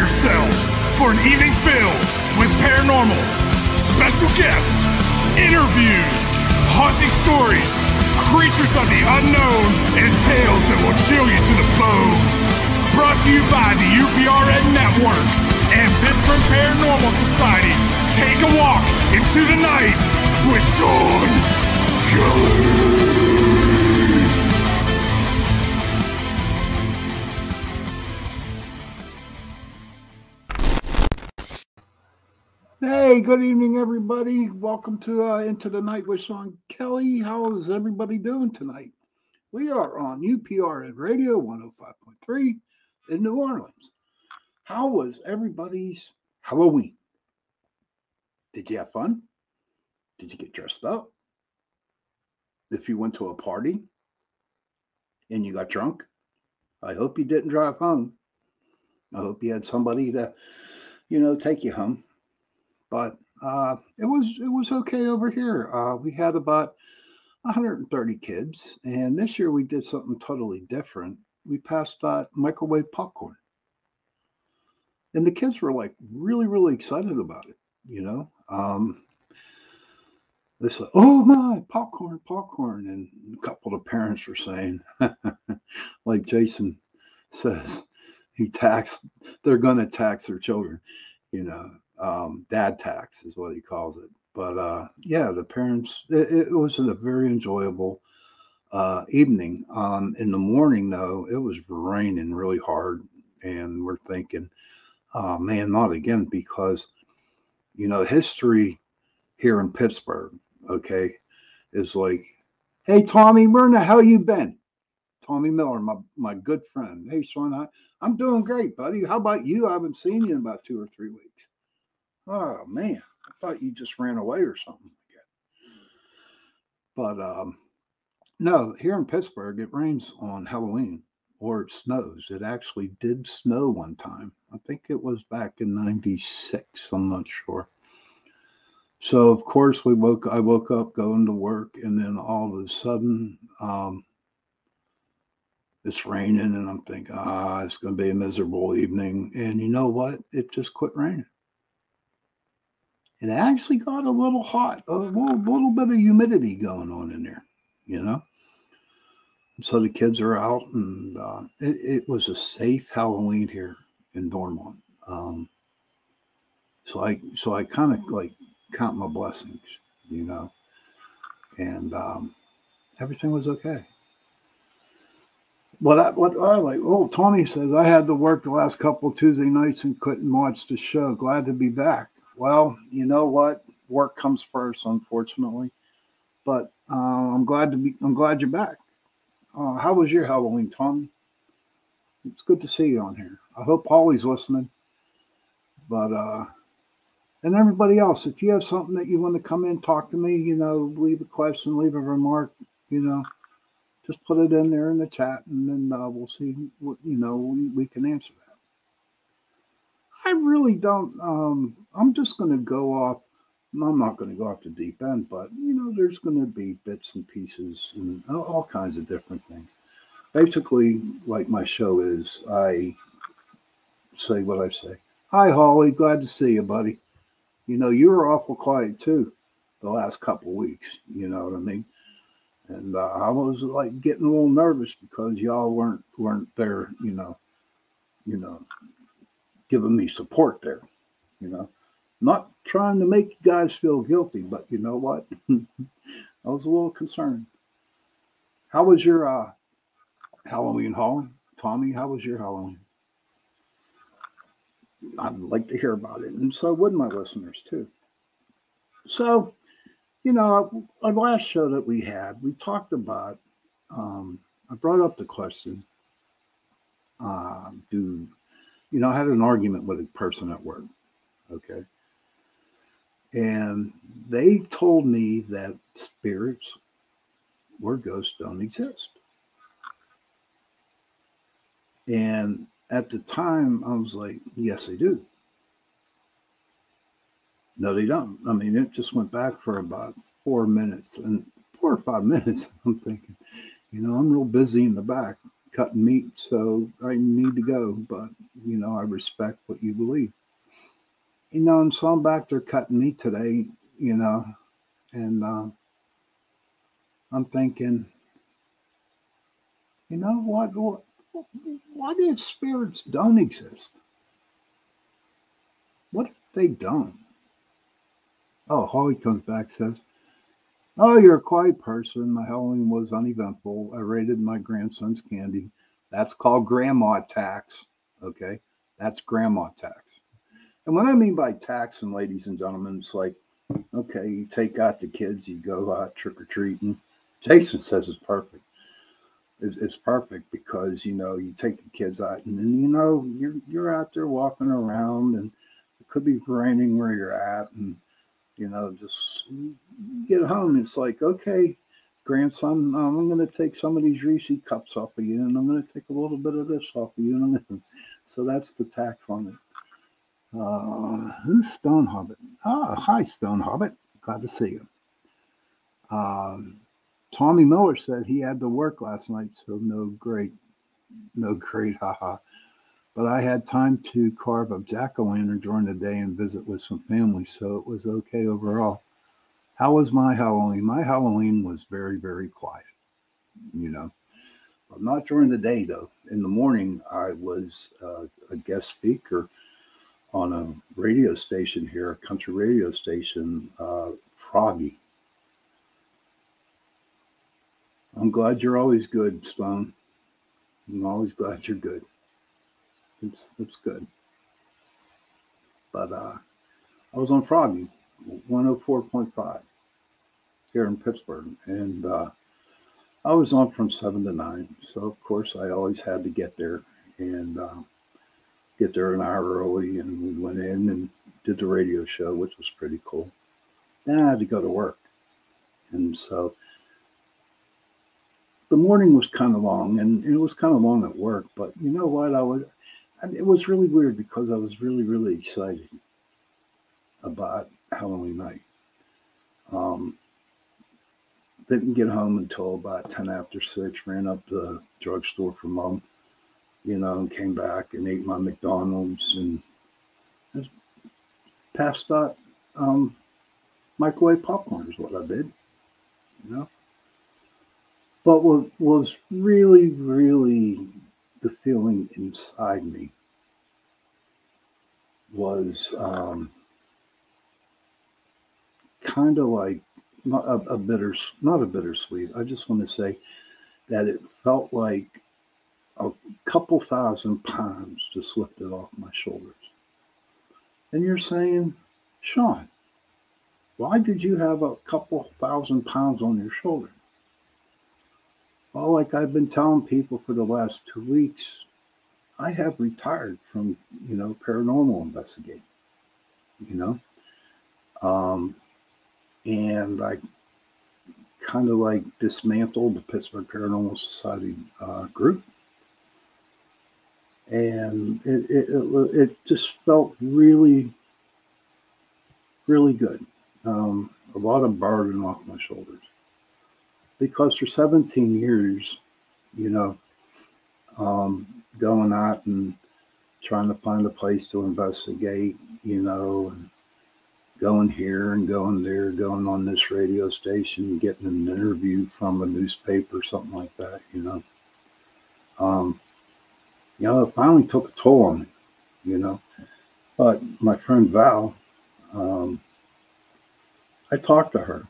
yourselves for an evening filled with paranormal, special guests, interviews, haunting stories, creatures of the unknown, and tales that will chill you to the bone. Brought to you by the UPRN Network and Pittsburgh Paranormal Society. Take a walk into the night with Shawn Kelly. Hey, good evening, everybody. Welcome to Into the Night with Shawn Kelly. How is everybody doing tonight? We are on UPRN Radio 105.3 in New Orleans. How was everybody's Halloween? Did you have fun? Did you get dressed up? If you went to a party and you got drunk, I hope you didn't drive home. I hope you had somebody to, take you home. But it was okay over here. We had about 130 kids, and this year we did something totally different. We passed out microwave popcorn, and the kids were like really, really excited about it. They said, "Oh my, popcorn!" And a couple of parents were saying, like Jason says, they're going to tax their children. Dad tax is what he calls it. But the parents, it was a very enjoyable evening. In the morning, though, it was raining really hard. And we're thinking, oh, man, not again, because, history here in Pittsburgh, okay, is like, hey, Tommy, where in the hell you been? Tommy Miller, my good friend. Hey, Shawn, I'm doing great, buddy. How about you? I haven't seen you in about 2 or 3 weeks. Oh, man, I thought you just ran away or something. But no, here in Pittsburgh, it rains on Halloween or it snows. It actually did snow one time. I think it was back in 96. I'm not sure. So, of course, I woke up going to work, and then all of a sudden, it's raining, and I'm thinking, it's going to be a miserable evening. And you know what? It just quit raining. It actually got a little hot, a little bit of humidity going on in there, So the kids are out, and it was a safe Halloween here in Dormont. So I kind of like count my blessings, and everything was okay. Tommy says, I had to work the last couple of Tuesday nights and couldn't watch the show. Glad to be back. Well, you know what? Work comes first, unfortunately. But I'm glad you're back. How was your Halloween, Tommy? It's good to see you on here. I hope Holly's listening. But and everybody else, if you have something that you want to come in, talk to me, leave a question, leave a remark, just put it in there in the chat, and then we'll see what we can answer that. I really don't. I'm just going to go off. I'm not going to go off the deep end, but there's going to be bits and pieces and all kinds of different things. Basically, like my show is, I say what I say. Hi, Holly. Glad to see you, buddy. You were awful quiet too the last couple of weeks. You know what I mean? And I was like getting a little nervous because y'all weren't there. Giving me support there. Not trying to make you guys feel guilty, but you know what? I was a little concerned. How was your Halloween, Holly? Tommy, how was your Halloween? I'd like to hear about it, and so would my listeners too. So, our last show that we had, we talked about, I brought up the question, I had an argument with a person at work, okay? And they told me that spirits or ghosts don't exist. And at the time, I was like, yes, they do. No, they don't. I mean, it just went back for about 4 minutes, and 4 or 5 minutes. I'm thinking, I'm real busy in the back. cutting meat, so I need to go. But, I respect what you believe. And so I'm back there cutting meat today, and I'm thinking, what if spirits don't exist? What if they don't? Oh, Holly comes back, says, "Oh, you're a quiet person. My Halloween was uneventful. I raided my grandson's candy. That's called grandma tax. Okay? That's grandma tax." And what I mean by taxing, ladies and gentlemen, it's like, okay, you take out the kids, you go out trick or treating. Jason says it's perfect. It's perfect because you take the kids out, and then you're out there walking around, and it could be raining where you're at, and just get home. It's like, okay, grandson, I'm going to take some of these Reese cups off of you, and I'm going to take a little bit of this off of you, and so that's the tax on it. Who's Stone Hobbit? Hi, Stone Hobbit. Glad to see you. Tommy Miller said he had to work last night, so no great, haha. But I had time to carve a jack-o'-lantern during the day and visit with some family, so it was okay overall. How was my Halloween? My Halloween was very, very quiet, But not during the day, though. In the morning, I was a guest speaker on a radio station here, a country radio station, Froggy. I'm glad you're always good, Stone. I'm always glad you're good. It's good. But I was on Froggy, 104.5 here in Pittsburgh, and I was on from 7 to 9. So of course I always had to get there and get there an hour early, and we went in and did the radio show, which was pretty cool. Then I had to go to work, and so the morning was kind of long, and it was kind of long at work. But you know what? It was really weird because I was really, really excited about Halloween night. Didn't get home until about 10 after 6. Ran up to the drugstore for Mom, and came back and ate my McDonald's and just passed out microwave popcorn is what I did, But what was really, really the feeling inside me was kind of like not a bittersweet. I just want to say that it felt like a couple 1,000 pounds just lifted off my shoulders. And you're saying, Shawn, why did you have a couple 1,000 pounds on your shoulder? Well, like I've been telling people for the last 2 weeks, I have retired from, paranormal investigating, and I kind of like dismantled the Pittsburgh Paranormal Society group. And it just felt really, really good. A lot of burden off my shoulders. Because for 17 years, going out and trying to find a place to investigate, and going here and going there, going on this radio station, getting an interview from a newspaper, something like that, it finally took a toll on me, But my friend Val, I talked to her.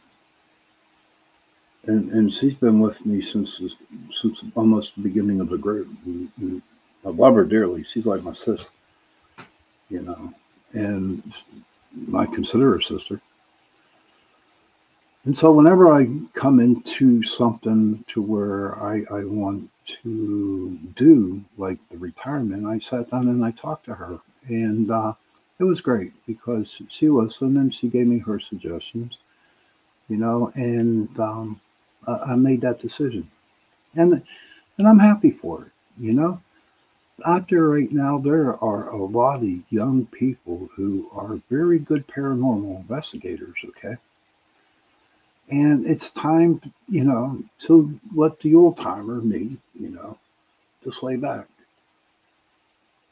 And she's been with me since almost the beginning of the group. And I love her dearly. She's like my sister, and I consider her sister. And so whenever I come into something to where I want to do, like the retirement, I sat down and I talked to her. And it was great because she listened and she gave me her suggestions, and I made that decision. And I'm happy for it, Out there right now, there are a lot of young people who are very good paranormal investigators, okay? And it's time, to let the old timer, me, Just lay back.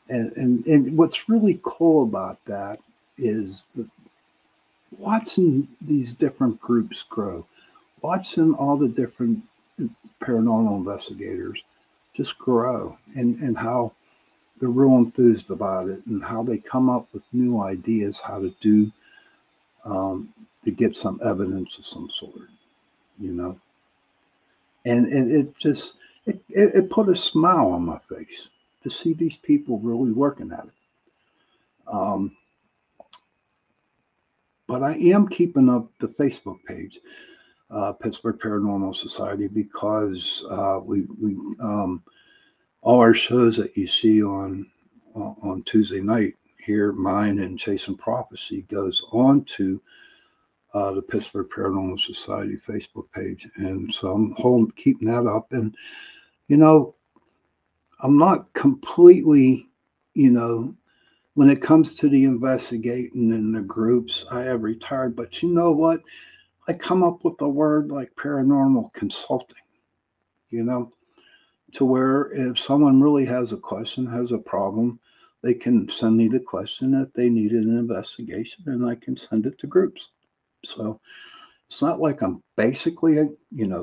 And what's really cool about that is watching these different groups grow, watching all the different paranormal investigators just grow, and how they're real enthused about it, and how they come up with new ideas how to do to get some evidence of some sort, you know. And it just it put a smile on my face to see these people really working at it. But I am keeping up the Facebook page, Pittsburgh Paranormal Society, because we all our shows that you see on Tuesday night here, mine and Chasing Prophecy, goes on to the Pittsburgh Paranormal Society Facebook page, and so I'm keeping that up. And I'm not completely, when it comes to the investigating and the groups, I have retired. But you know what? I come up with a word like paranormal consulting, to where if someone really has a question, has a problem, they can send me the question that they needed an investigation, and I can send it to groups. So it's not like I'm basically,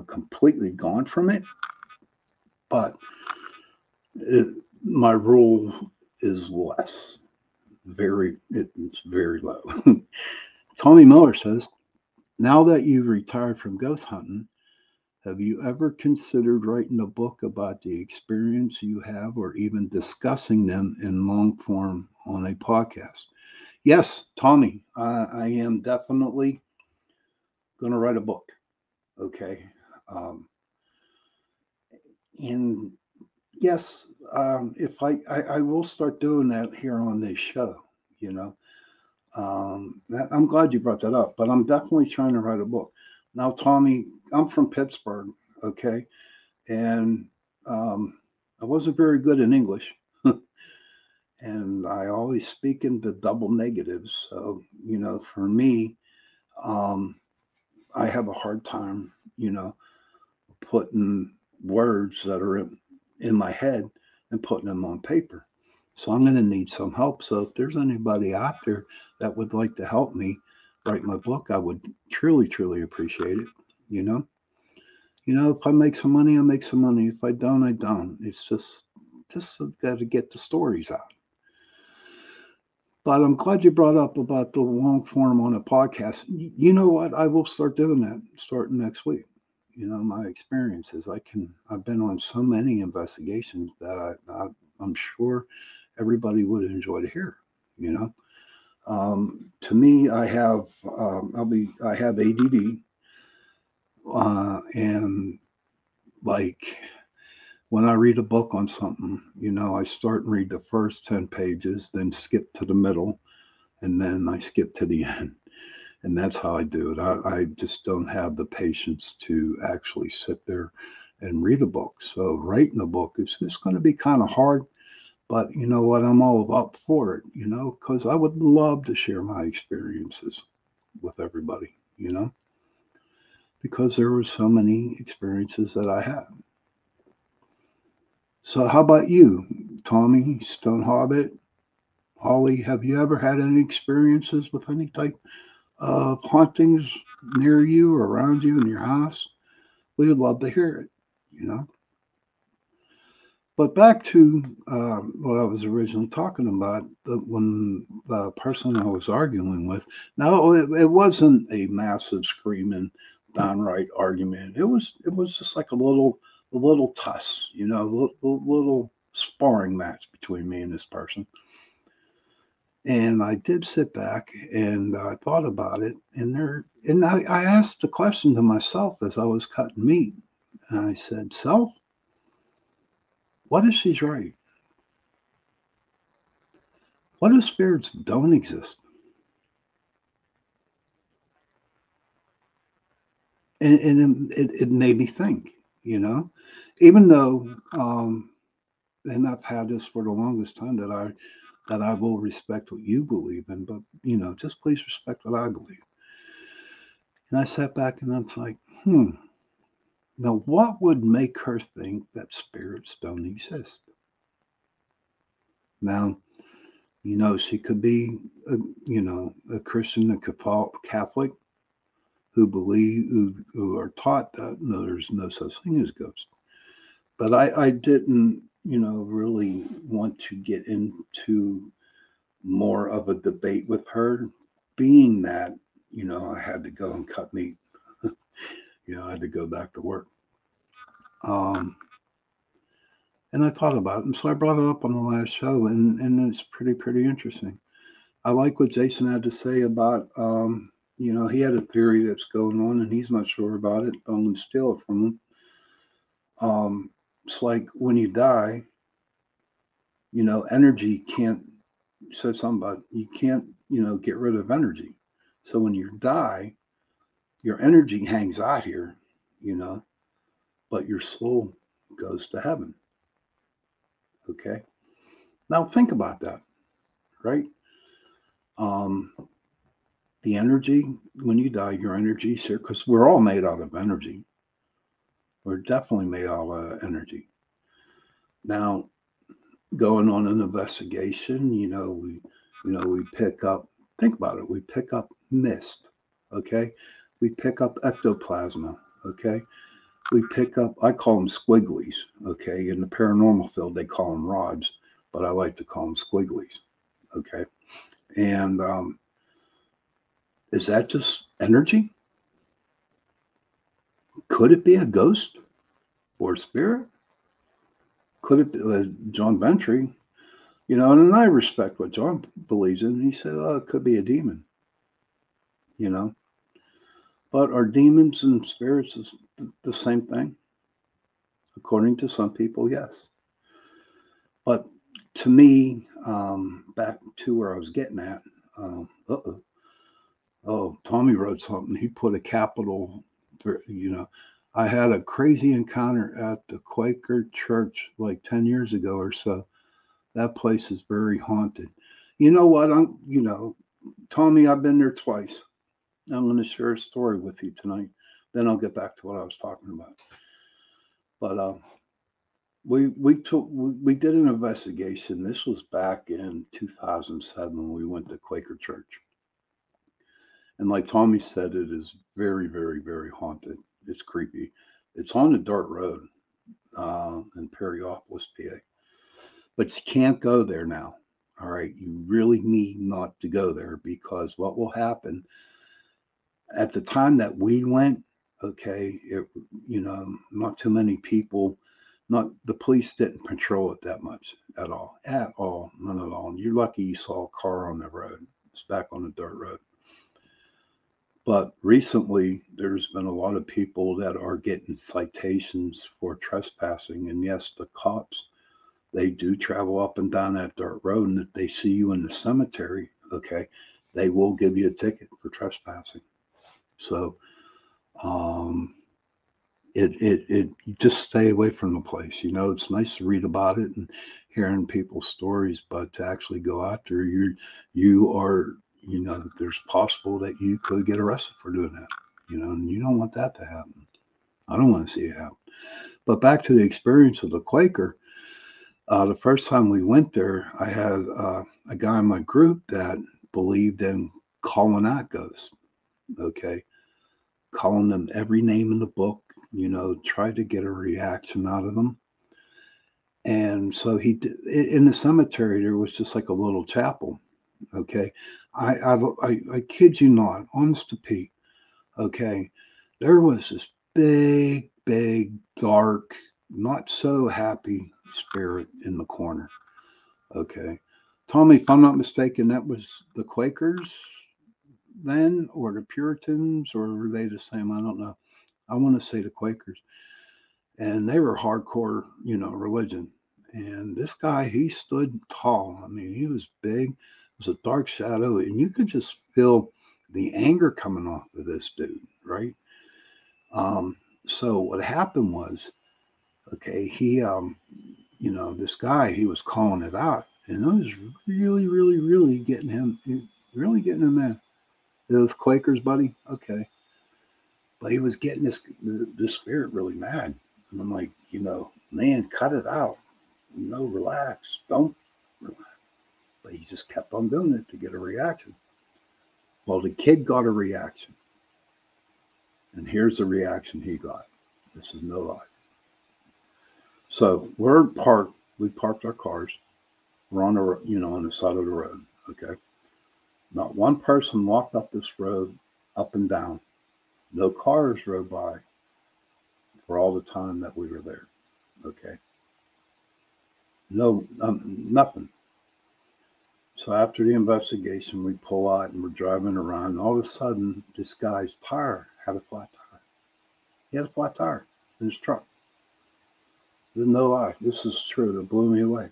completely gone from it, but my rule is less. It's very low. Tommy Miller says, now that you've retired from ghost hunting, have you ever considered writing a book about the experience you have, or even discussing them in long form on a podcast? Yes, Tommy, I am definitely going to write a book. Okay. And yes, if I will start doing that here on this show, I'm glad you brought that up, but I'm definitely trying to write a book. Now, Tommy, I'm from Pittsburgh, okay, and I wasn't very good in English, and I always speak in the double negatives. So, for me, I have a hard time, putting words that are in my head and putting them on paper. So I'm going to need some help. So if there's anybody out there that would like to help me write my book, I would truly, truly appreciate it. If I make some money, I make some money. If I don't, I don't. It's just got to get the stories out. But I'm glad you brought up about the long form on a podcast. You know what? I will start doing that starting next week. My experiences. I've been on so many investigations that I'm sure everybody would enjoy to hear. To me, I have ADD, and like when I read a book on something, I start and read the first 10 pages, then skip to the middle, and then I skip to the end. And that's how I do it. I just don't have the patience to actually sit there and read a book. So writing a book is going to be kind of hard, but you know what? I'm all up for it, because I would love to share my experiences with everybody, because there were so many experiences that I had. So how about you, Tommy, Stone Hobbit, Holly? Have you ever had any experiences with any type of hauntings near you or around you in your house? We would love to hear it, But back to what I was originally talking about, when the person I was arguing with, no, it wasn't a massive screaming, downright argument. It was just like a little tuss, a little sparring match between me and this person. And I did sit back and I thought about it, and I asked the question to myself as I was cutting meat, and I said, "Self, what if she's right? What if spirits don't exist?" And it made me think, even though, and I've had this for the longest time, that I will respect what you believe in, but just please respect what I believe. And I sat back and I was like, Now, what would make her think that spirits don't exist? Now, she could be, a Christian, a Catholic who who are taught that no, there's no such thing as ghosts. But I didn't, really want to get into more of a debate with her, being that, I had to go and cut meat. I had to go back to work. Um, and I thought about it, and so I brought it up on the last show, and it's pretty interesting. I like what Jason had to say about, he had a theory that's going on, and he's not sure about it. I'm going to steal it from him. It's like when you die, energy can't, said something about you can't, get rid of energy. So when you die, your energy hangs out here, but your soul goes to heaven. Okay. Now think about that, right? Um, the energy, when you die, your energy is here because we're all made out of energy. We're definitely made out of energy. Now, going on an investigation, we pick up, think about it, we pick up mist, okay? We pick up ectoplasma, okay? We pick up, I call them squigglies, okay? In the paranormal field, they call them rods, but I like to call them squigglies, okay? And is that just energy? Could it be a ghost or a spirit? Could it be John Ventry? And I respect what John believes in. He said, "Oh, it could be a demon." You know, but are demons and spirits the same thing? According to some people, yes. But to me, back to where I was getting at. Oh, Tommy wrote something. He put a capital. I had a crazy encounter at the Quaker church like 10 years ago or so. That place is very haunted. You know what? Tommy, I've been there twice. I'm going to share a story with you tonight. Then I'll get back to what I was talking about. But we did an investigation. This was back in 2007 when we went to Quaker Church. And like Tommy said, it is very, very, very haunted. It's creepy. It's on a dirt road in Perryopolis, PA. But you can't go there now. All right. You really need not to go there because what will happen at the time that we went, okay, not too many people, not the police didn't patrol it that much at all, none at all. And you're lucky you saw a car on the road. It's back on the dirt road. But recently, there's been a lot of people that are getting citations for trespassing. And yes, the cops, they do travel up and down that dirt road. And if they see you in the cemetery, okay, they will give you a ticket for trespassing. So, you just stay away from the place. It's nice to read about it and hearing people's stories, but to actually go out there, you are, there's possible that you could get arrested for doing that, and you don't want that to happen. I don't want to see it happen. But back to the experience of the Quaker, the first time we went there, I had a guy in my group that believed in calling out ghosts, okay? Calling them every name in the book, tried to get a reaction out of them. And so he did, in the cemetery, there was just like a little chapel. Okay. I kid you not, honest to Pete. Okay. There was this big, dark, not so happy spirit in the corner. Okay. Tommy, if I'm not mistaken, that was the Quakers then, or the Puritans, or were they the same? I don't know. I want to say the Quakers. And they were hardcore, religion. And this guy, he stood tall. I mean, he was big. It was a dark shadow, and you could just feel the anger coming off of this dude, right? So what happened was, okay, he, this guy, he was calling it out, and it was really getting him, in. Those Quakers, buddy. Okay. But he was getting this spirit really mad. And I'm like, man, cut it out. Relax. Don't relax. But he just kept on doing it to get a reaction. Well, the kid got a reaction. And here's the reaction he got. This is no lie. So we're parked. We parked our cars. We're on on the side of the road. Okay. Not one person walked up this road, up and down. No cars rode by for all the time that we were there. Okay. No, nothing. So after the investigation, we pull out and we're driving around. And all of a sudden, this guy's tire had a flat tire. He had a flat tire in his truck. No lie. This is true. It blew me away.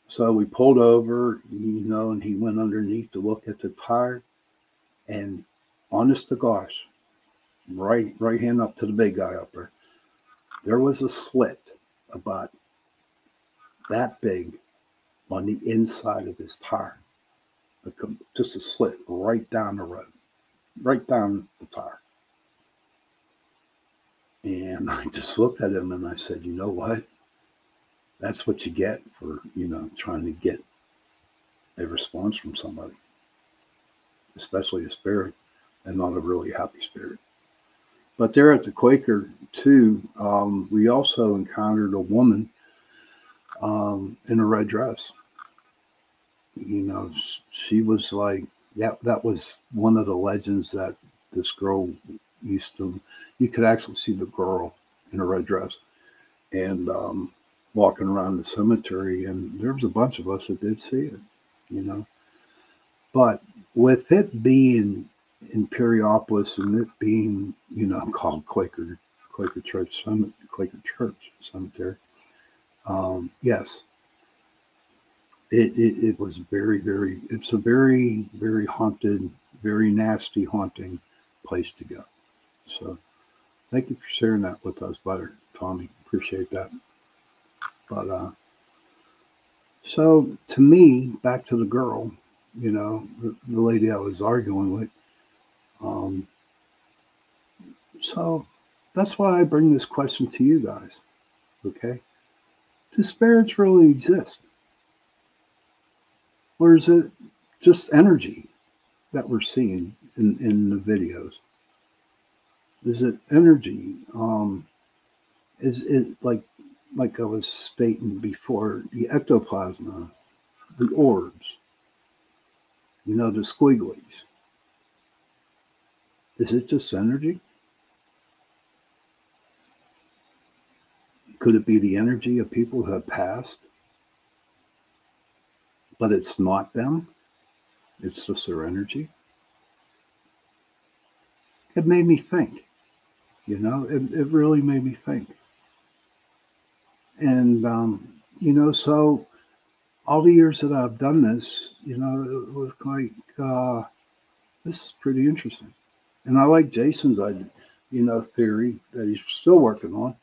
So we pulled over, and he went underneath to look at the tire. And honest to gosh, right hand up to the big guy up there was a slit about that big on the inside of his tire. Just a slit right down the road, right down the tire. And I just looked at him and I said, you know what? That's what you get for, trying to get a response from somebody, especially a spirit, and not a really happy spirit. But there at the Quaker, too, we also encountered a woman in a red dress. She was like, that was one of the legends that this girl you could actually see the girl in a red dress and walking around the cemetery. And there was a bunch of us that did see it, But with it being in Periopolis and it being, called Quaker Church Cemetery, yes, it was very, very, it's a very, very haunted, very nasty, haunting place to go. So thank you for sharing that with us, Butter, Tommy. Appreciate that. But so to me, back to the girl, the lady I was arguing with. So that's why I bring this question to you guys. Okay. Do spirits really exist? Or is it just energy that we're seeing in the videos? Is it energy? Is it like I was stating before, the ectoplasma, the orbs, the squigglies? Is it just energy? Could it be the energy of people who have passed? But it's not them. It's just their energy. It made me think, it really made me think. And, so all the years that I've done this, it was like, this is pretty interesting. And I like Jason's, theory that he's still working on.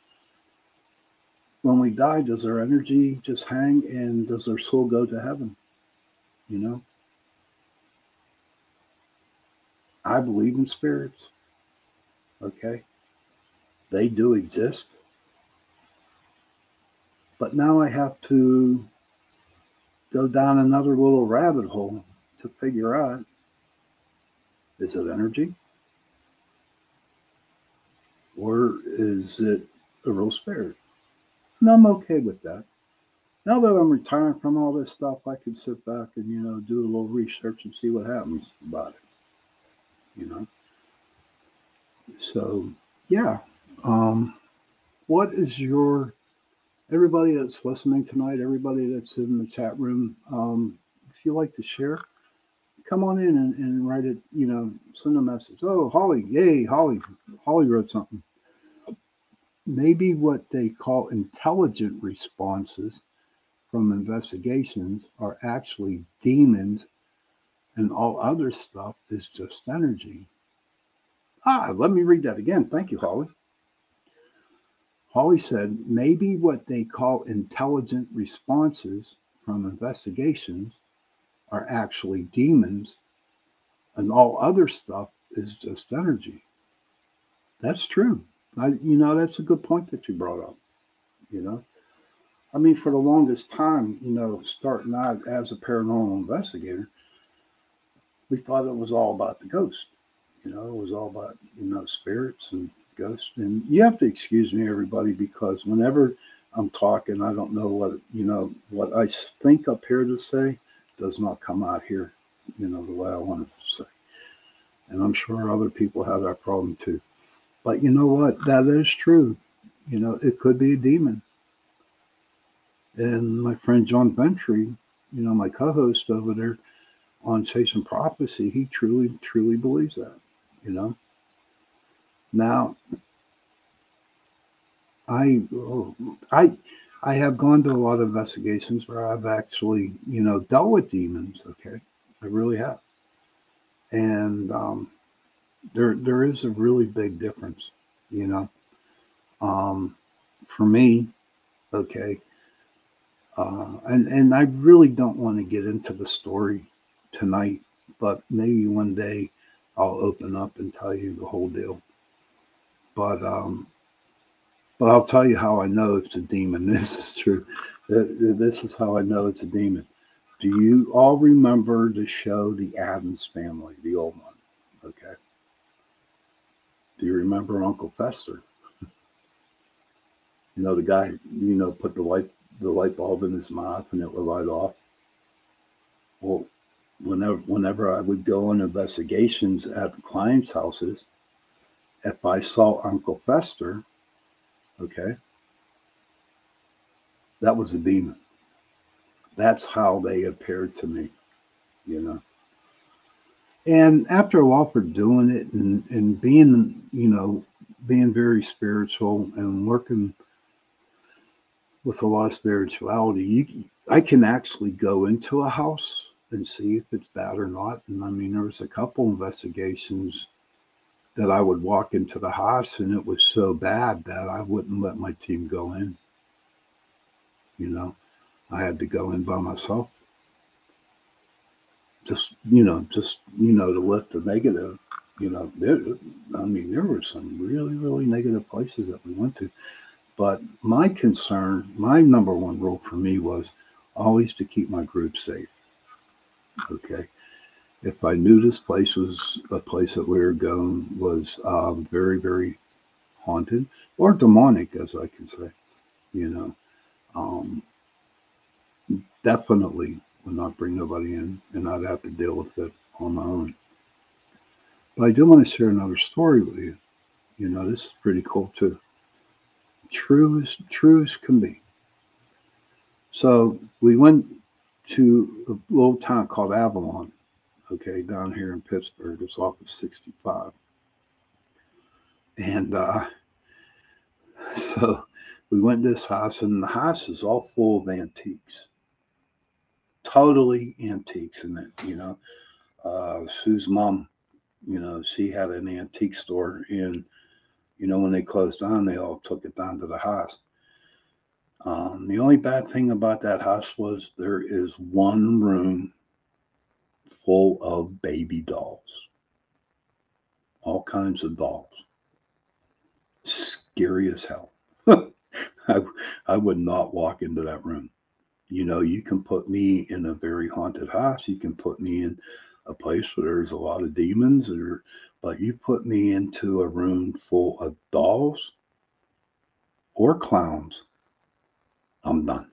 When we die, does our energy just hang and does our soul go to heaven? I believe in spirits. Okay. They do exist. But now I have to go down another little rabbit hole to figure out, is it energy? Or is it a real spirit? And I'm okay with that. Now that I'm retiring from all this stuff, I can sit back and, do a little research and see what happens about it, So, yeah. What is everybody that's listening tonight, everybody that's in the chat room, if you like to share, come on in and write it, send a message. Oh, Holly, yay, Holly. Holly wrote something. Maybe what they call intelligent responses from investigations are actually demons, and all other stuff is just energy. Let me read that again. Thank you, Holly. Holly said, maybe what they call intelligent responses from investigations are actually demons, and all other stuff is just energy. That's true. That's a good point that you brought up. You know, I mean, for the longest time, starting out as a paranormal investigator, we thought it was all about the ghost. It was all about, spirits and ghosts. And you have to excuse me, everybody, because whenever I'm talking, I don't know what I think up here to say does not come out here, the way I want it to say. And I'm sure other people have that problem too. But you know what? That is true. It could be a demon. And my friend John Ventry, my co-host over there on Chasing Prophecy, he truly, truly believes that. You know. Now, I, oh, I, I have gone to a lot of investigations where I've actually, dealt with demons. Okay, I really have, and there is a really big difference. You know, um, for me, okay, and I really don't want to get into the story tonight, but maybe one day I'll open up and tell you the whole deal. But I'll tell you how I know it's a demon. This is true. This is how I know it's a demon. Do you all remember the show The Addams Family, the old one? Okay. Do you remember Uncle Fester? The guy, put the light bulb in his mouth and it would light off. Well, whenever I would go on investigations at clients' houses, if I saw Uncle Fester, okay, that was a demon. That's how they appeared to me, you know. And after a while for doing it and being, being very spiritual and working with a lot of spirituality, I can actually go into a house and see if it's bad or not. And I mean, there was a couple investigations that I would walk into the house and it was so bad that I wouldn't let my team go in. I had to go in by myself. To lift the negative. There were some really, really negative places that we went to. But my number one rule for me was always to keep my group safe. Okay. If I knew this place was a place that we were going was very, very haunted or demonic, as I can say, definitely would not bring nobody in, and I'd have to deal with it on my own. But I do want to share another story with you. This is pretty cool too. True as can be. So we went to a little town called Avalon, okay, down here in Pittsburgh. It's off of 65. And so we went to this house, and the house is all full of antiques. Totally antiques in it, Sue's mom, she had an antique store, and, when they closed down, they all took it down to the house. The only bad thing about that house was there is one room full of baby dolls. All kinds of dolls. Scary as hell. I would not walk into that room. You can put me in a very haunted house. You can put me in a place where there's a lot of demons, but you put me into a room full of dolls or clowns, I'm done.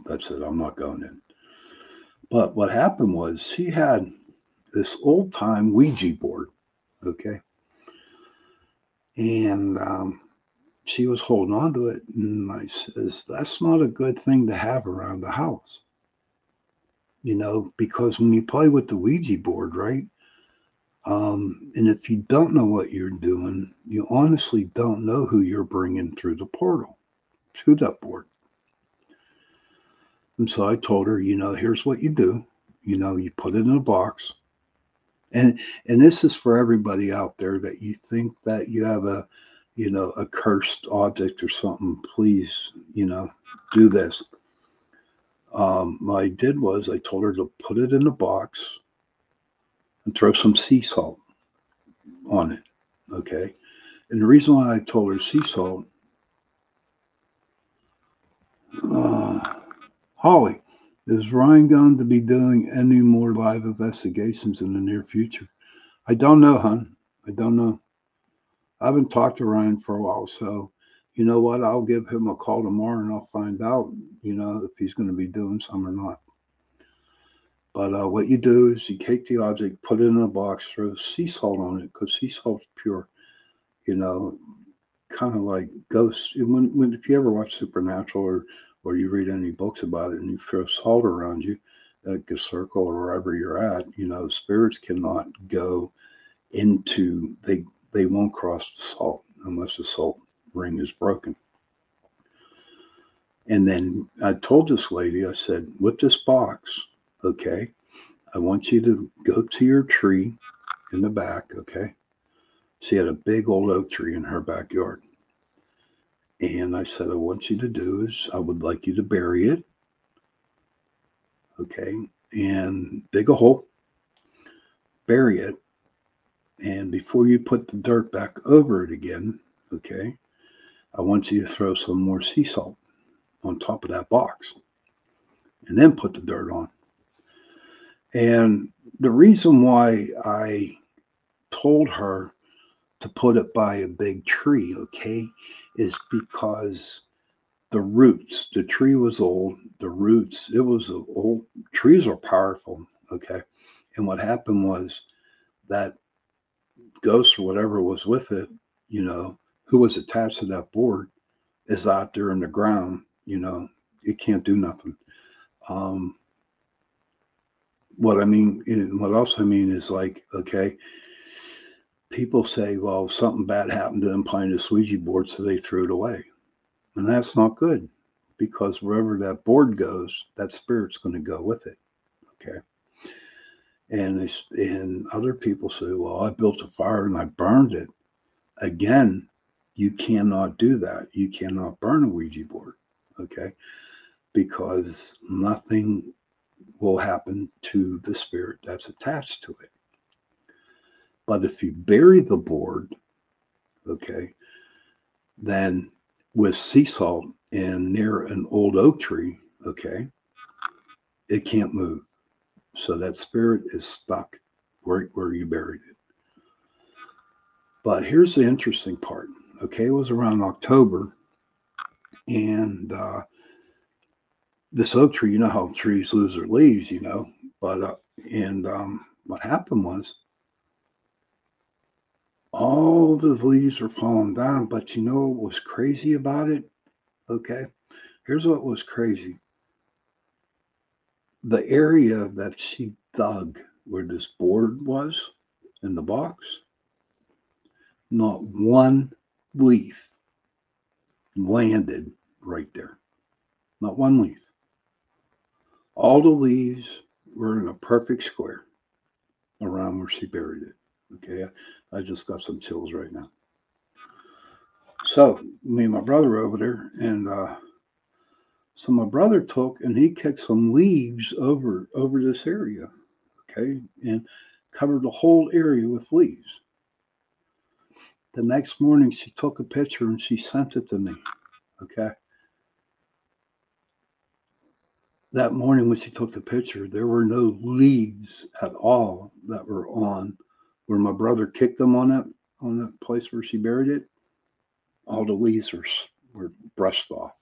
That's it. I'm not going in. But what happened was she had this old time Ouija board, okay? And she was holding on to it, and I says, that's not a good thing to have around the house. Because when you play with the Ouija board, right? And if you don't know what you're doing, you honestly don't know who you're bringing through the portal to that board. And so I told her, here's what you do. You put it in a box. And this is for everybody out there that you think that you have a cursed object or something. Please, do this. What I did was I told her to put it in a box and throw some sea salt on it. Okay. And the reason why I told her sea salt, Holly, is Ryan going to be doing any more live investigations in the near future? I don't know, hon. I don't know. I haven't talked to Ryan for a while, so you know what? I'll give him a call tomorrow and I'll find out, if he's going to be doing some or not. But what you do is you take the object, put it in a box, throw sea salt on it because sea salt's pure, you know, kind of like ghosts. If you ever watch Supernatural or you read any books about it and you throw salt around you, like a circle or wherever you're at, spirits cannot go into, they won't cross the salt unless the salt ring is broken. And then I told this lady, I said, with this box, okay, I want you to go to your tree in the back, okay? She had a big old oak tree in her backyard. And I said, I want you to do is I would like you to bury it, okay? And dig a hole, bury it. And before you put the dirt back over it again, okay, I want you to throw some more sea salt on top of that box and then put the dirt on. And the reason why I told her to put it by a big tree, okay, is because the roots, the tree was old, the roots, it was old, trees are powerful, okay? And what happened was that ghost or whatever was with it, who was attached to that board is out there in the ground, it can't do nothing. What else I mean is like, okay, people say, well, something bad happened to them playing the Ouija board, so they threw it away. And that's not good because wherever that board goes, that spirit's going to go with it. Okay. And other people say, well, I built a fire and I burned it. Again, you cannot do that. You cannot burn a Ouija board. Okay. Because nothing will happen to the spirit that's attached to it. But if you bury the board, okay, then with sea salt and near an old oak tree, okay, it can't move. So that spirit is stuck right where you buried it. But here's the interesting part. Okay, it was around October, and this oak tree, you know how trees lose their leaves, but what happened was all the leaves were falling down. But you know what was crazy about it? Okay, here's what was crazy. The area that she dug where this board was in the box, not one leaf landed right there. Not one leaf. All the leaves were in a perfect square around where she buried it. Okay, I just got some chills right now. So me and my brother over there, and so my brother took and he kicked some leaves over this area, okay, and covered the whole area with leaves. The next morning, she took a picture and she sent it to me, okay. That morning when she took the picture, there were no leaves at all that were on where my brother kicked them on that place where she buried it. All the leaves were brushed off.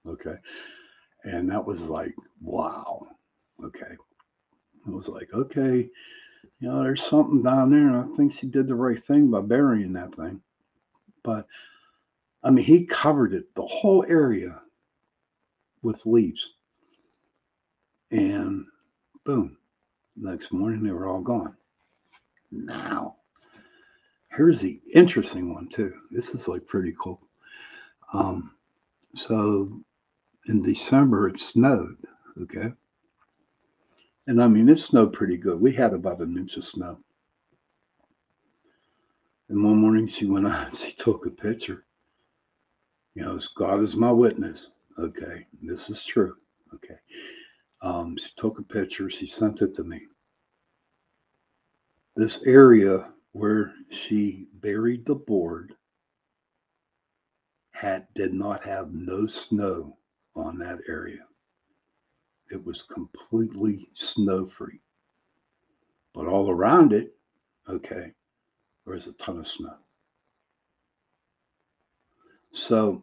Okay. And that was like, wow. Okay. I was like, okay, there's something down there. And I think she did the right thing by burying that thing. But I mean, he covered it, the whole area with leaves. And boom, next morning they were all gone. Now, here's the interesting one too. This is like pretty cool. So in December it snowed, okay? And I mean, it snowed pretty good. We had about an inch of snow. And one morning she went out and she took a picture. God is my witness. Okay, this is true. Okay. She took a picture. She sent it to me. This area where she buried the board did not have no snow on that area. It was completely snow free. But all around it, okay, there was a ton of snow. So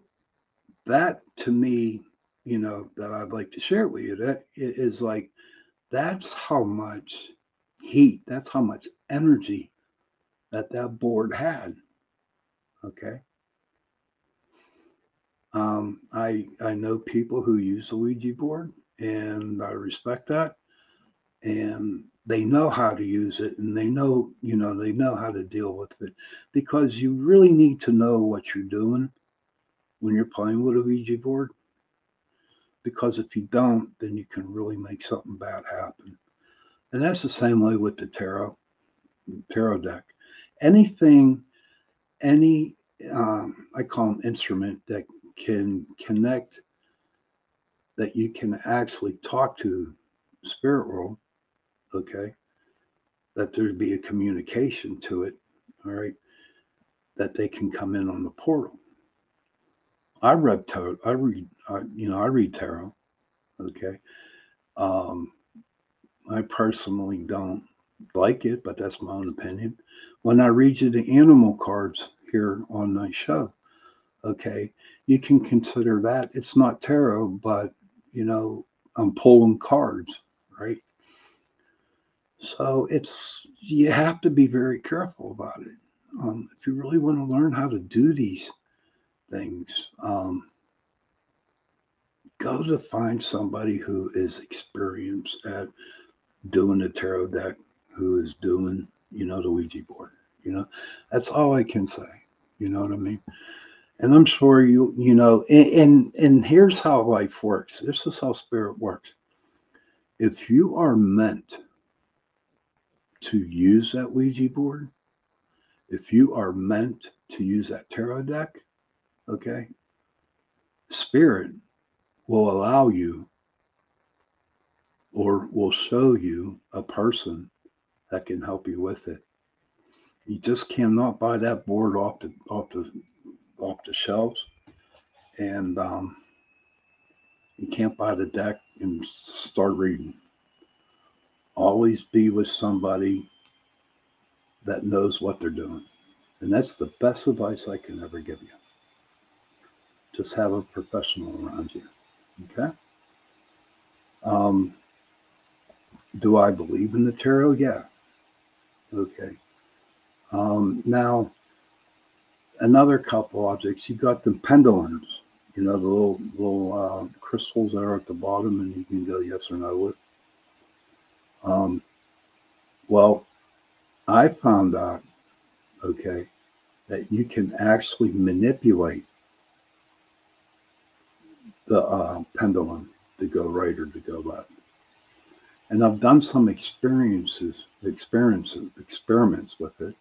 that to me, that I'd like to share with you, that is like, that's how much heat, that's how much energy that board had. Okay. I know people who use the Ouija board, and I respect that, and they know how to use it, and they know how to deal with it, because you really need to know what you're doing when you're playing with a Ouija board, because if you don't, then you can really make something bad happen. And that's the same way with the tarot deck. Anything, any I call them instrument that can connect, that you can actually talk to spirit world, okay, that there'd be a communication to it, all right, that they can come in on the portal. I read tarot. I read tarot. Okay. Um, I personally don't like it, but that's my own opinion. When I read you the animal cards here on my show, okay, you can consider that it's not tarot, but I'm pulling cards, right? So you have to be very careful about it. If you really want to learn how to do these things, go to find somebody who is experienced at doing the tarot deck, who is doing, the Ouija board. That's all I can say. You know what I mean? And I'm sure and here's how life works. This is how spirit works. If you are meant to use that Ouija board, if you are meant to use that tarot deck, okay, spirit will allow you, or will show you a person that can help you with it. You just cannot buy that board off the shelves, and you can't buy the deck and start reading. Always be with somebody that knows what they're doing, and that's the best advice I can ever give you. Just have a professional around you. Okay. Do I believe in the tarot? Yeah. Okay. Now, another couple objects. You got the pendulums. The little crystals that are at the bottom, and you can go yes or no with. Well, I found out, okay, that you can actually manipulate the pendulum to go right or to go left. And I've done some experiments with it,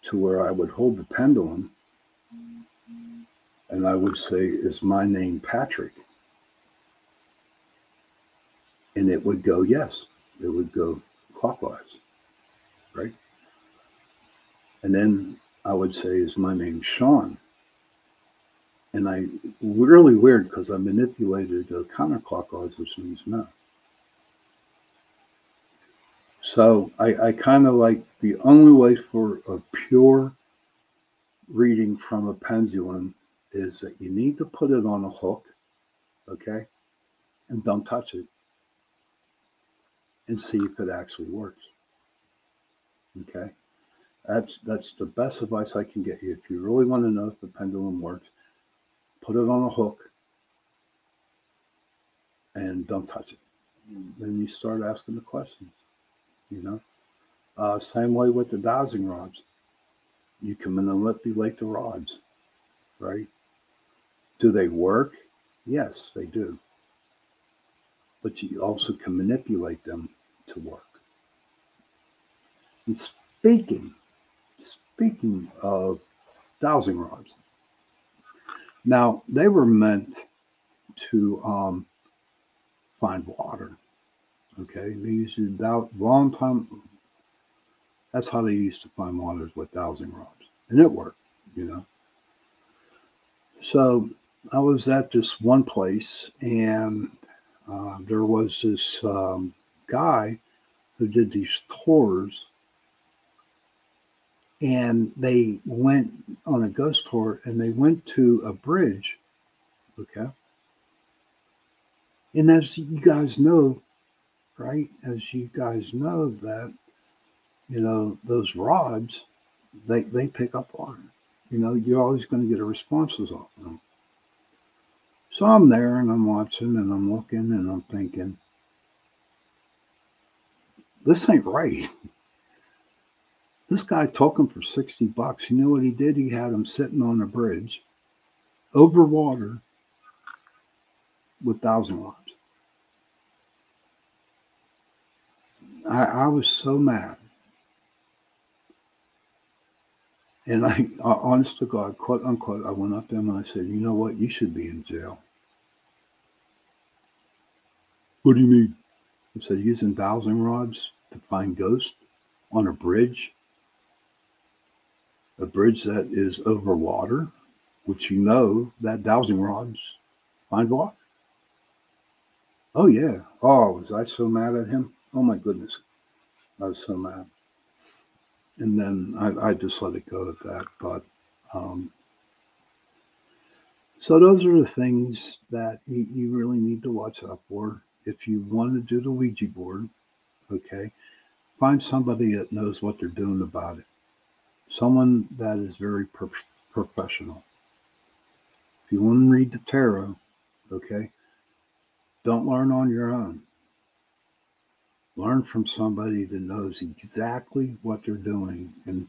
to where I would hold the pendulum and I would say, "Is my name Patrick?" And it would go yes. It would go clockwise, right? And then I would say, "Is my name Shawn?" And really weird, because I manipulated it to go counterclockwise, which means no. So I kind of like, the only way for a pure reading from a pendulum is that you need to put it on a hook, okay, and don't touch it, and see if it actually works. Okay, that's the best advice I can get you. If you really want to know if the pendulum works, put it on a hook and don't touch it. Then you start asking the questions. Same way with the dowsing rods. You can manipulate the rods, right? Do they work? Yes, they do. But you also can manipulate them to work. And speaking of dowsing rods, now they were meant to find water. Okay, they used to long time That's how they used to find waters with dowsing rods. And it worked, you know. So I was at this one place, and there was this guy who did these tours, and they went on a ghost tour, and they went to a bridge, okay? And as you guys know, right, as you guys know that, you know, those rods, they pick up water. You know, you're always going to get a responses off them. So I'm there and I'm watching and I'm looking and I'm thinking, this ain't right. This guy took him for $60. You know what he did? He had him sitting on a bridge over water with dowsing rods. I was so mad. And I, honest to God, quote unquote, I went up to him and I said, you know what? You should be in jail. What do you mean? I said, using dowsing rods to find ghosts on a bridge that is over water, which you know that dowsing rods find water. Oh, yeah. Oh, was I so mad at him? Oh, my goodness. I was so mad. And then I just let it go at that. But so those are the things that you really need to watch out for. If you want to do the Ouija board, okay, find somebody that knows what they're doing about it. Someone that is very professional. If you want to read the tarot, okay, don't learn on your own. Learn from somebody that knows exactly what they're doing. And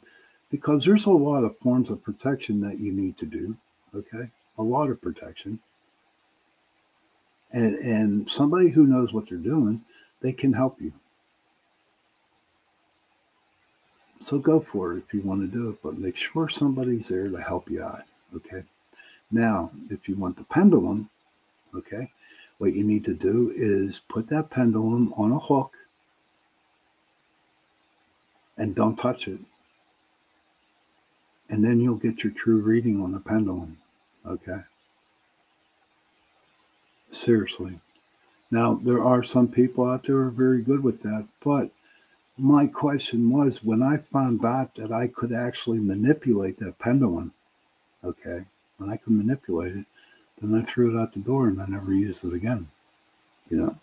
because there's a lot of forms of protection that you need to do, okay, a lot of protection. And somebody who knows what they're doing, they can help you. So go for it if you want to do it, but make sure somebody's there to help you out, okay? Now, if you want the pendulum, okay, what you need to do is put that pendulum on a hook and don't touch it. And then you'll get your true reading on the pendulum, okay? Seriously. Now, there are some people out there who are very good with that, but my question was, when I found out that I could actually manipulate that pendulum, okay, when I could manipulate it, then I threw it out the door and I never used it again, you know.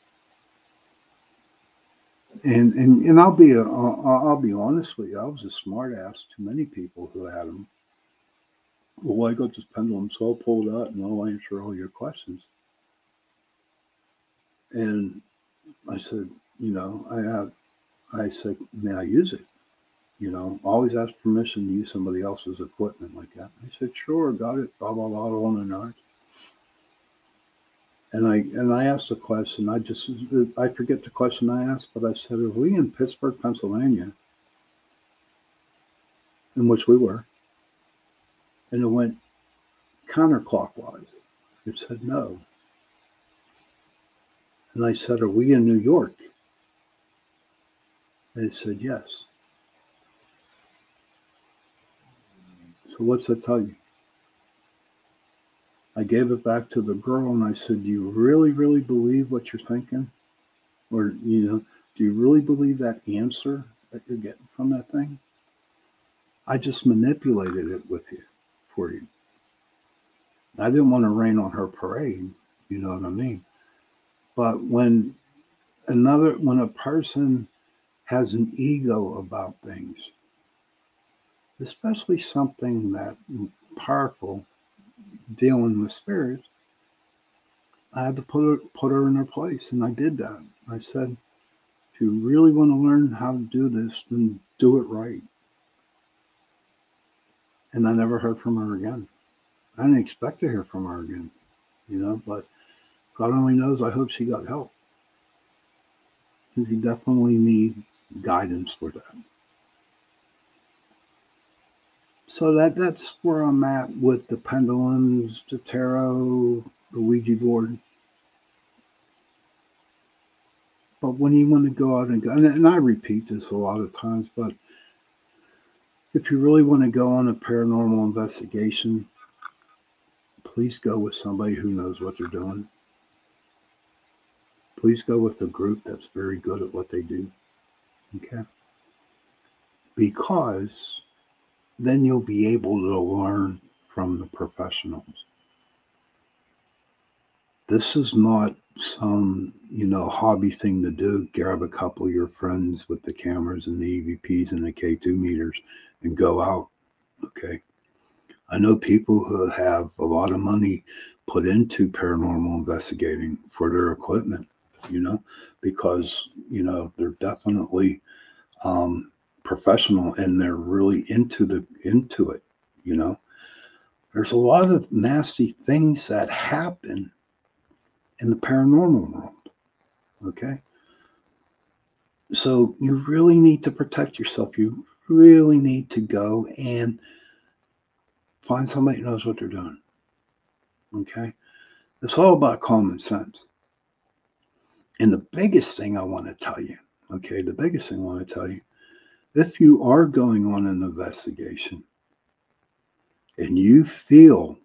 And I'll be honest with you, I was a smart ass to many people who had them. Well, I got this pendulum, so I'll pull it out and I'll answer all your questions. And I said, you know, I said, may I use it? You know, always ask permission to use somebody else's equipment like that. I said, sure, got it, blah, blah, blah, on and on. And I asked a question. I forget the question I asked, but I said, are we in Pittsburgh, Pennsylvania? In which we were. And it went counterclockwise. It said no. And I said, are we in New York? And it said yes. So what's that tell you? I gave it back to the girl and I said, do you really, really believe what you're thinking? Or, you know, do you really believe that answer that you're getting from that thing? I just manipulated it with you, for you. I didn't want to rain on her parade, you know what I mean? But when a person has an ego about things, especially something that powerful, dealing with spirits, I had to put her in her place, and I did that. I said, if you really want to learn how to do this, then do it right. And I never heard from her again. I didn't expect to hear from her again, you know, but God only knows. I hope she got help, because you definitely need guidance for that. So that's where I'm at with the pendulums, the tarot, the Ouija board. But when you want to go out and go, and I repeat this a lot of times, but If you really want to go on a paranormal investigation, please go with somebody who knows what they're doing. Please go with a group that's very good at what they do. Okay? Because then you'll be able to learn from the professionals. This is not some, hobby thing to do. Grab a couple of your friends with the cameras and the EVPs and the K2 meters and go out. Okay. I know people who have a lot of money put into paranormal investigating for their equipment, because, they're definitely professional and they're really into it, There's a lot of nasty things that happen in the paranormal world. Okay. So you really need to protect yourself. You really need to go and find somebody who knows what they're doing. Okay. It's all about common sense. And the biggest thing I want to tell you, if you are going on an investigation and you feel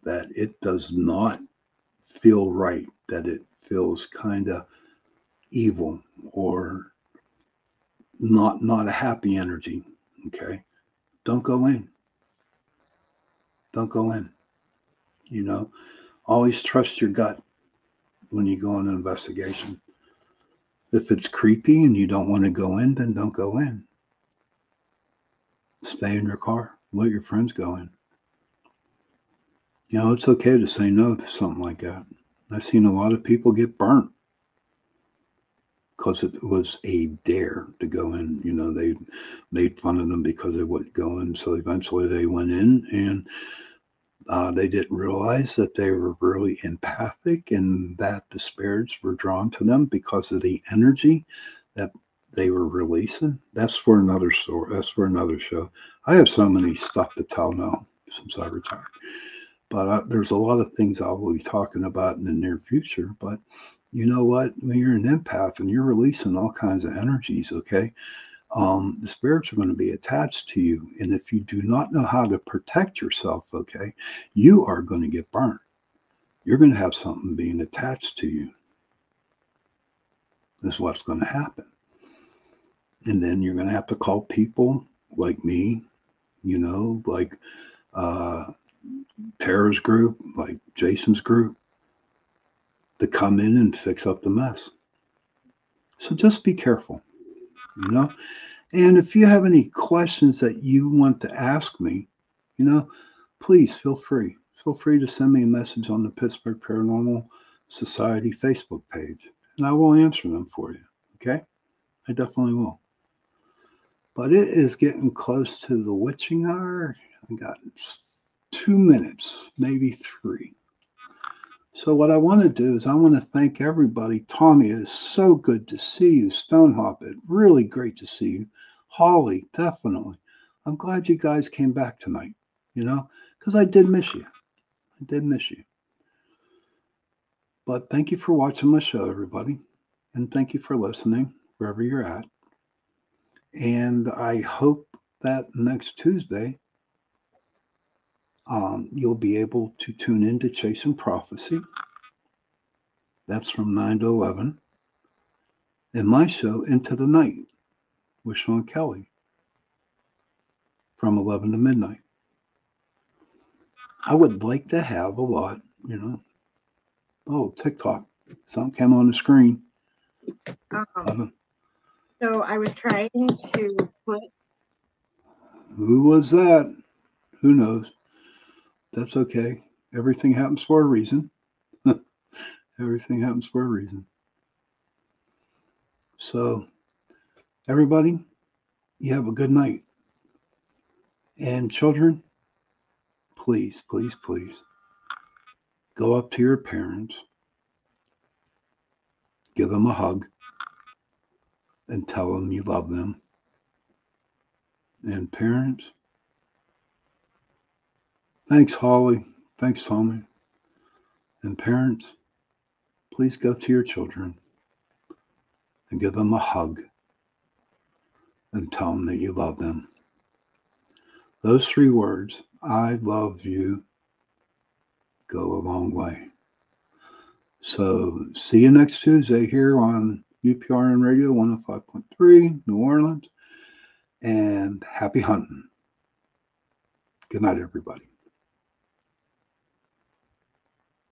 that it does not feel right, that it feels kind of evil or not a happy energy, okay, don't go in. Don't go in. Always trust your gut when you go on an investigation. If it's creepy and you don't want to go in, then don't go in. Stay in your car. Let your friends go in. It's okay to say no to something like that. I've seen a lot of people get burnt because it was a dare to go in. They made fun of them because they wouldn't go in. So eventually they went in, and they didn't realize that they were really empathic and that the spirits were drawn to them because of the energy that they were releasing. That's for another story. That's for another show. I have so many stuff to tell now since I retired. But there's a lot of things I will be talking about in the near future. But you know what? When you're an empath and you're releasing all kinds of energies, okay, the spirits are going to be attached to you. And if you do not know how to protect yourself, okay, you are going to get burnt. You're going to have something being attached to you. This is what's going to happen. And then you're going to have to call people like me, like Tara's group, like Jason's group, to come in and fix up the mess. So just be careful, And if you have any questions that you want to ask me, please feel free. Feel free to send me a message on the Pittsburgh Paranormal Society Facebook page, and I will answer them for you. Okay? I definitely will. But it is getting close to the witching hour. I got 2 minutes, maybe 3. So what I want to do is I want to thank everybody. Tommy, it is so good to see you. Stonehop, it really great to see you. Holly, definitely. I'm glad you guys came back tonight, because I did miss you. But thank you for watching my show, everybody. And thank you for listening, wherever you're at. And I hope that next Tuesday, you'll be able to tune in to Chasing Prophecy. That's from 9 to 11. And my show, Into the Night, with Shawn Kelly, from 11 to midnight. I would like to have a lot, Oh, TikTok. Something came on the screen. So I was trying to put... Who was that? Who knows? That's okay. Everything happens for a reason. Everything happens for a reason. So, everybody, you have a good night. And children, please, please, please, go up to your parents, give them a hug, and tell them you love them. And parents, thanks, Holly. Thanks, Tommy. And parents, please go to your children and give them a hug and tell them that you love them. Those 3 words, I love you, go a long way. So see you next Tuesday here on UPRN Radio 105.3 New Orleans. And happy hunting. Good night, everybody.